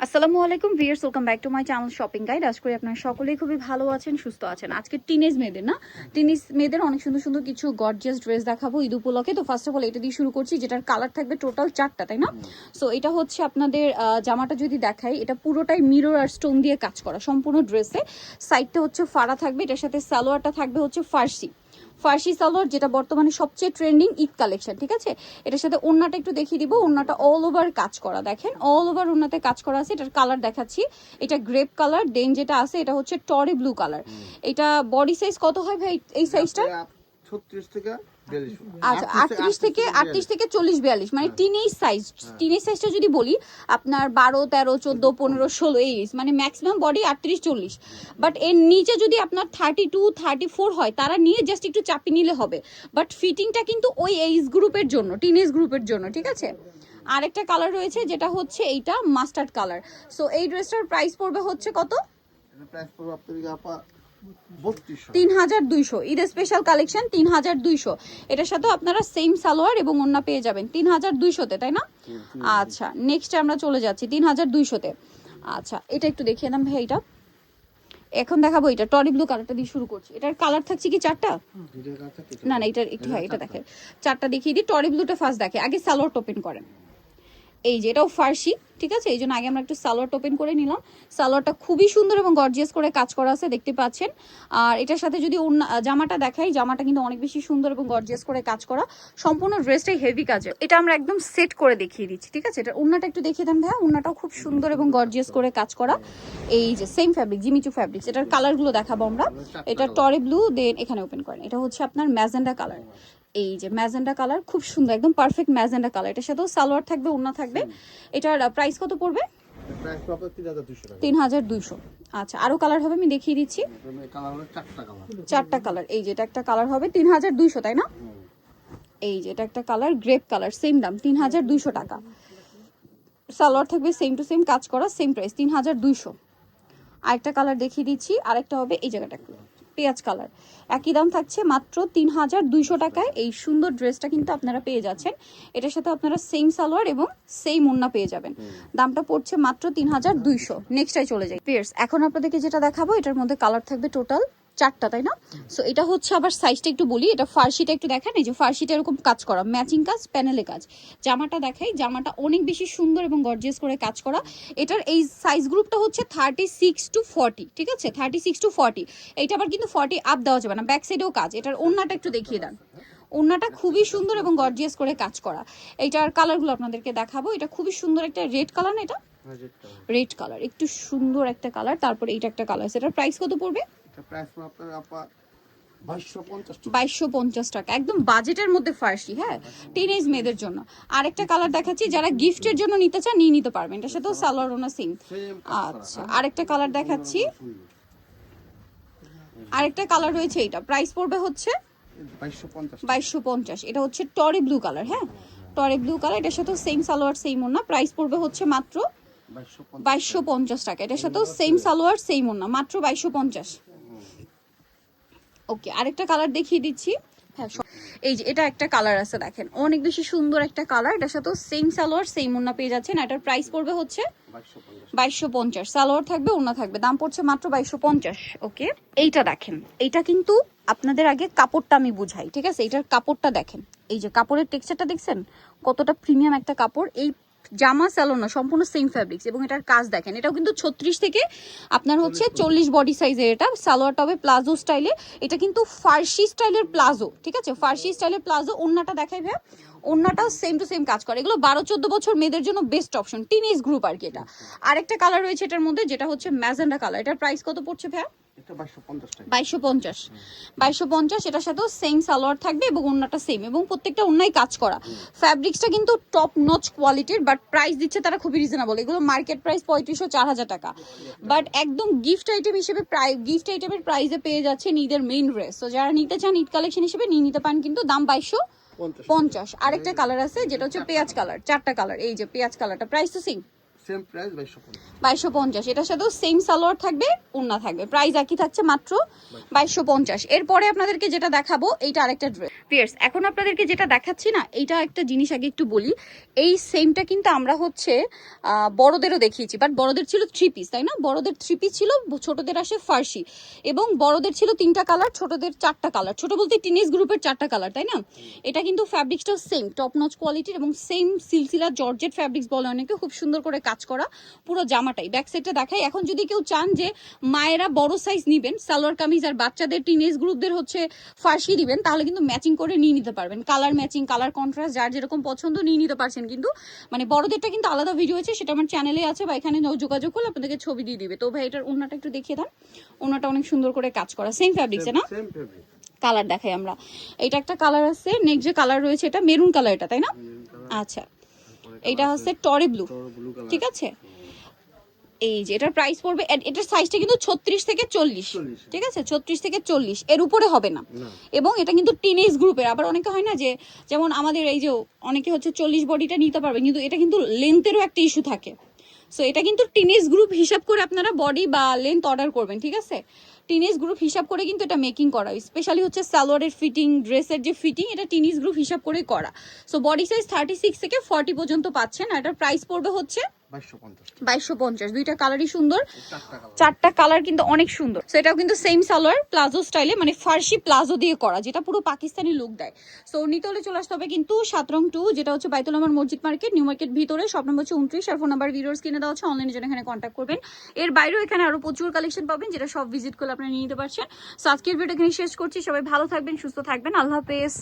আসসালামু আলাইকুম viewers, welcome back to my channel shopping guide. আশা করি আপনারা সকলেই খুবই ভালো আছেন, সুস্থ আছেন। আজকে টিনেজ মেয়েদের অনেক সুন্দর সুন্দর কিছু গর্জিয়াস ড্রেস দেখাবো ঈদ উপলক্ষে। তো ফার্স্ট অফ অল এটা দিয়ে শুরু করছি, যেটার কালার থাকবে টোটাল 4টা, তাই না? সো এটা হচ্ছে আপনাদের জামাটা যদি দেখাই, এটা পুরোটাই মিরর আর স্টোন দিয়ে কাজ করা সম্পূর্ণ ড্রেসে। সাইডটা হচ্ছে ফাড়া থাকবে, এটার সাথে সালোয়ারটা থাকবে হচ্ছে ফার্সি সালোয়ার, যেটা বর্তমানে সবচেয়ে ট্রেন্ডিং ঈদ কালেকশন, ঠিক আছে? এটার সাথে ওড়নাটা একটু দেখিয়ে দিব। ওড়নাটা অল ওভার কাজ করা, দেখেন অল ওভার ওড়নাতে কাজ করা আছে। এটার কালার দেখাচ্ছি, এটা গ্রেপ কালার। দেন যেটা আছে এটা হচ্ছে টরি ব্লু কালার। এটা বডি সাইজ কত হয় ভাই এই সাইজটা? 36 থেকে 42। আচ্ছা, 38 থেকে 40 42, মানে টিনেজ সাইজটা যদি বলি আপনার 12 13 14 15 16 এই মানে ম্যাক্সিমাম বডি 38 40। বাট এর নিচে যদি আপনার 32 34 হয়, তারা নিয়ে জাস্ট একটু চাপি নিলে হবে। বাট ফিটিংটা কিন্তু ওই এজ গ্রুপের জন্য, টিনেজ গ্রুপের জন্য, ঠিক আছে? আরেকটা কালার রয়েছে যেটা হচ্ছে এইটা মাস্টার্ড কালার। সো এই ড্রেসটার প্রাইস পড়বে হচ্ছে কত? এটা প্রাইস পড়বে আপনাদের আপা 3200। Eid special collection 3200। এটার সাথে আপনারা সেম সালোয়ার এবং ওড়না পেয়ে যাবেন 3200-তে, তাই না? আচ্ছা, নেক্সট আমরা চলে যাচ্ছি 3200-তে। আচ্ছা, এটা একটু দেখিয়ে দাম ভাই। এটা এখন দেখাবো, এটা টরি ব্লু কালারটা দিয়ে শুরু করছি। এটার কালার থাকছে কি 4টা? না না, এটা একটু, হ্যাঁ এটা দেখে 4টা দেখিয়ে দিই। টরি ব্লুটা ফার্স্ট দেখে, আগে সালোয়ার ওপেন করেন। এই যে এটাও ফার্সি, ঠিক আছে? এই জন্য আগে আমরা একটু সালোয়ার ওপেন করে নিলাম। সালোয়ারটা খুবই সুন্দর এবং গর্জিয়াস করে কাজ করা আছে, দেখতে পাচ্ছেন। আর এটার সাথে যদি জামাটা দেখাই, জামাটা কিন্তু অনেক বেশি সুন্দর এবং গর্জিয়াস করে কাজ করা। সম্পূর্ণ ড্রেসটাই হেভি কাজের। এটা আমরা একদম সেট করে দেখিয়ে দিচ্ছি, ঠিক আছে? এটা ওড়নাটা একটু দেখিয়ে দেন ভাইয়া। ওড়নাটাও খুব সুন্দর এবং গর্জিয়াস করে কাজ করা। এই যে সেম ফ্যাব্রিক, জিমিচু ফ্যাব্রিক্স। এটার কালারগুলো দেখাবো আমরা। এটা টরি ব্লু, দেন এখানে ওপেন করেন। এটা হচ্ছে আপনার ম্যাজেন্ডা কালার। এই যে ম্যাজেন্ডা কালার, খুব সুন্দর, একদম পারফেক্ট ম্যাজেন্ডা কালার। এটার সাথেও সালোয়ার থাকবে, ওড়না থাকবে। এটার প্রাইস কত পড়বে? প্রাইস পড়বে 3200 টাকা। 3200। আচ্ছা, আরো কালার হবে, আমি দেখিয়ে দিচ্ছি। কালার হলো 4টা কালার। 4টা কালার। এই যে এটা একটা কালার হবে 3200, তাই না? এই যে এটা একটা কালার গ্রেপ কালার, সেম দাম 3200 টাকা। সালোয়ার থাকবে সেম টু সেম কাজ করা, সেম প্রাইস 3200। আরেকটা কালার দেখিয়ে দিচ্ছি, আরেকটা হবে এই জায়গাটা পেঁয়াজ কালার। একই দাম থাকছে মাত্র 3200 টাকায়। এই সুন্দর ড্রেসটা কিন্তু আপনারা পেয়ে যাচ্ছেন। এটার সাথে আপনারা সেম সালোয়ার এবং সেম ওড়না পেয়ে যাবেন। দামটা পড়ছে মাত্র 3200। নেক্সটটাই চলে যাই পিয়ার্স। এখন আপনাদেরকে যেটা দেখাবো, এটার মধ্যে কালার থাকবে টোটাল 4টা, তাই না? সো এটা হচ্ছে আবার সাইজটা একটু বলি। এটা ফার্সিটা একটু দেখেন, এই যে ফার্সিটা এরকম কাজ করা, ম্যাচিং কাজ, প্যানেলে কাজ। জামাটা দেখাই, জামাটা অনেক বেশি সুন্দর এবং গর্জিয়াস করে কাজ করা। এটার এই সাইজ গ্রুপটা হচ্ছে 36 to 40, ঠিক আছে? 36 to 40। এইটা আবার কিন্তু 40 আপ দেওয়া যাবে না, ব্যাক সাইডেও কাজ। এটার ওড়নাটা একটু দেখিয়ে দেন। ওড়নাটা খুবই সুন্দর এবং গর্জিয়াস করে কাজ করা। এইটার কালারগুলো আপনাদেরকে দেখাবো। এটা খুবই সুন্দর একটা রেড কালার, না? এটা রেড কালার, একটু সুন্দর একটা কালার। তারপরে এইটা একটা কালার। এটার প্রাইস কত পড়বে? এটা প্রাইস পড়বে আপনাদের আপা 2250 টাকা। 2250 টাকা, একদম বাজেটের মধ্যে ফার্সি, হ্যাঁ, টিনেজ মেয়েদের জন্য। আরেকটা কালার দেখাচ্ছি, যারা গিফটের জন্য নিতে চান নিয়ে নিতে পারবেন। এটার সাথেও সালোয়ার ওনা সেম। আচ্ছা, আরেকটা কালার দেখাচ্ছি। আরেকটা কালার রয়েছে, এটা প্রাইস পড়বে হচ্ছে 2250। এটা হচ্ছে টরি ব্লু কালার, হ্যাঁ, টরি ব্লু কালার। এটার সাথেও সেম সালোয়ার সেম ওনা। প্রাইস পড়বে হচ্ছে মাত্র 2250 টাকা। এটার সাথেও সেম সালোয়ার সেম ওনা, মাত্র 2250। ওকে, আরেকটা কালার দেখিয়ে দিচ্ছি। হ্যাঁ, এই যে এটা একটা কালার আছে, দেখেন অনেক বেশি সুন্দর একটা কালার। এটার সাথেও সেম সালোয়ার সেম ওড়না পেয়ে যাচ্ছেন। এটার প্রাইস পড়বে হচ্ছে 2250। সালোয়ার থাকবে, ওড়না থাকবে, দাম পড়ছে মাত্র 2250। ওকে, এইটা দেখেন, এইটা কিন্তু আপনাদের আগে কাপড়টা আমি বুঝাই, ঠিক আছে? এটার কাপড়টা দেখেন, এই যে কাপড়ের টেক্সচারটা দেখছেন কতটা প্রিমিয়াম একটা কাপড়। এই জামা স্যালোন না, সম্পূর্ণ সেম ফ্যাব্রিক্স। এবং এটার কাজ দেখেন, এটাও কিন্তু 36 থেকে আপনার হচ্ছে 40 বডি সাইজের। এটা সালোয়ারটা হবে প্লাজো স্টাইলে। এটা কিন্তু ফার্সি স্টাইলের প্লাজো, ঠিক আছে? ফার্সি স্টাইলের প্লাজো। ওড়নাটা দেখাই ভাই, ওড়নাটাও সেম টু সেম কাজ করে। এগুলো 12-14 বছর মেয়েদের জন্য বেস্ট অপশন, টিনেজ গ্রুপ আর কি। এটা আরেকটা কালার রয়েছে এটার মধ্যে, যেটা হচ্ছে ম্যাজেন্ডা কালার। এটার প্রাইস কত পড়ছে ভাই? এটা 2250 টাকা। 2250। এটার সাথেও সেম সালোয়ার থাকবে এবং ওড়নাটা সেম, এবং প্রত্যেকটা ওড়নায় কাজ করা। ফ্যাব্রিক্সটা কিন্তু টপ নচ কোয়ালিটির, বাট প্রাইস দিচ্ছে তারা খুবই রিজনেবল। এগুলো মার্কেট প্রাইস 3500-4000 টাকা, বাট একদম গিফট আইটেম হিসেবে গিফট আইটেমের প্রাইসে পেয়ে যাচ্ছে ঈদের মেইন ড্রেস। তো যারা নিতে চান ঈদ কালেকশন হিসেবে নিয়ে নিতে পারেন, কিন্তু দাম 2250। আরেকটা কালার আছে যেটা হচ্ছে পেঁয়াজ কালার। 4টা কালার, এই যে পেঁয়াজ কালারটা, প্রাইস তো সেম সেম প্রাইস 2250। 2250, এটার সাথেও সেম সালোয়ার থাকবে, ওড়না থাকবে, প্রাইস একই থাকছে মাত্র 2250। এরপরে আপনাদেরকে যেটা দেখাবো এইটা আরেকটা ড্রেস পিয়ার্স। এখন আপনাদেরকে যেটা দেখাচ্ছি না, এইটা একটা জিনিস আগে একটু বলি, এই সেমটা কিন্তু আমরা হচ্ছে বড়দেরও দেখিয়েছি, বাট বড়দের ছিল 3 পিস, তাই না? বড়দের 3 পিস ছিল, ছোটদের আসে ফার্সি, এবং বড়দের ছিল 3টা কালার, ছোটদের 4টা কালার, ছোট বলতে টিনেজ গ্রুপের 4টা কালার, তাই না? এটা কিন্তু ফ্যাব্রিক্সটাও সেম টপ নচ কোয়ালিটির এবং সেম সিলসিলা জর্জেট ফ্যাব্রিক্স বলে অনেকে, খুব সুন্দর করে কাজ করা পুরো জামাটাই। ব্যাক সাইডটা দেখাই। এখন যদি কেউ চান যে মায়েরা বড় সাইজ নিবেন সালোয়ার কামিজ, আর বাচ্চাদের টিনেজ গ্রুপদের হচ্ছে ফার্সি দিবেন, তাহলে কিন্তু ম্যাচিং করে নিয়ে নিতে পারবেন, কালার ম্যাচিং, কালার কন্ট্রাস্ট, যার যেরকম পছন্দ নিয়ে নিতে পারছেন। কিন্তু মানে বড়দেরটা কিন্তু আলাদা ভিডিও আছে, সেটা আমার চ্যানেলে আছে, বা এখানে যোগাযোগ করলে আপনাদেরকে ছবি দিয়ে দিবে। তো ভাই এটার ওড়নাটা একটু দেখিয়ে দেন, ওড়নাটা অনেক সুন্দর করে কাজ করা, সেম ফ্যাব্রিক্সে না? Same fabric. কালার দেখাই আমরা, এটা একটা কালার আছে, নেক্সট যে কালার রয়েছে এটা মেরুন কালার, এটা তাই না? আচ্ছা, এইটা হচ্ছে টরে ব্লু, ঠিক আছে। এই যে এটার প্রাইস পড়বে, এটার সাইজটা কিন্তু 36 থেকে 40, ঠিক আছে, 36 থেকে 40, এর উপরে হবে না। এবং এটা কিন্তু টিনেজ গ্রুপের, আবার অনেকে হয় না যে যেমন আমাদের এই যে অনেকে হচ্ছে 40 বডিটা নিতে পারবে, কিন্তু এটা কিন্তু লেন্থেরও একটা ইস্যু থাকে। সো এটা কিন্তু টিনেজ গ্রুপ হিসাব করে আপনারা বডি বা লেন্থ অর্ডার করবেন, ঠিক আছে? টিনেজ গ্রুপ হিসাব করে কিন্তু এটা মেকিং করা, স্পেশালি হচ্ছে সালোয়ারের ফিটিং, ড্রেসের যে ফিটিং, এটা টিনেজ গ্রুপ হিসাব করে করা। সো বডি সাইজ 36 থেকে 40 পর্যন্ত পাচ্ছেন, আর এটার প্রাইস পড়বে হচ্ছে 2250। দুইটা কালারই সুন্দর, 4টা কালার কিন্তু অনেক সুন্দর। সো এটাও কিন্তু সেম সালোয়ার প্লাজো স্টাইলে, মানে ফার্সি প্লাজো দিয়ে করা, যেটা পুরো পাকিস্তানি লুক দেয়। সো নিতে হলে চলে আসতে হবে কিন্তু 7 রং 2, যেটা হচ্ছে বাইতুল আমার মসজিদ মার্কেট, নিউ মার্কেট ভিতরে, শপ নম্বর হচ্ছে 29, আর ফোন নাম্বার ভিডিওস কিনে দেওয়া হচ্ছে, অনলাইনে জন্য এখানে কন্ট্যাক্ট করবেন। এর বাইরেও এখানে আরো প্রচুর কালেকশন পাবেন, যেটা সব ভিজিট করলে আপনারা নিয়ে নিতে পারছেন। সো আজকের ভিডিও এখানে শেষ করছি, সবাই ভালো থাকবেন, সুস্থ থাকবেন, আল্লাহ হাফেজ।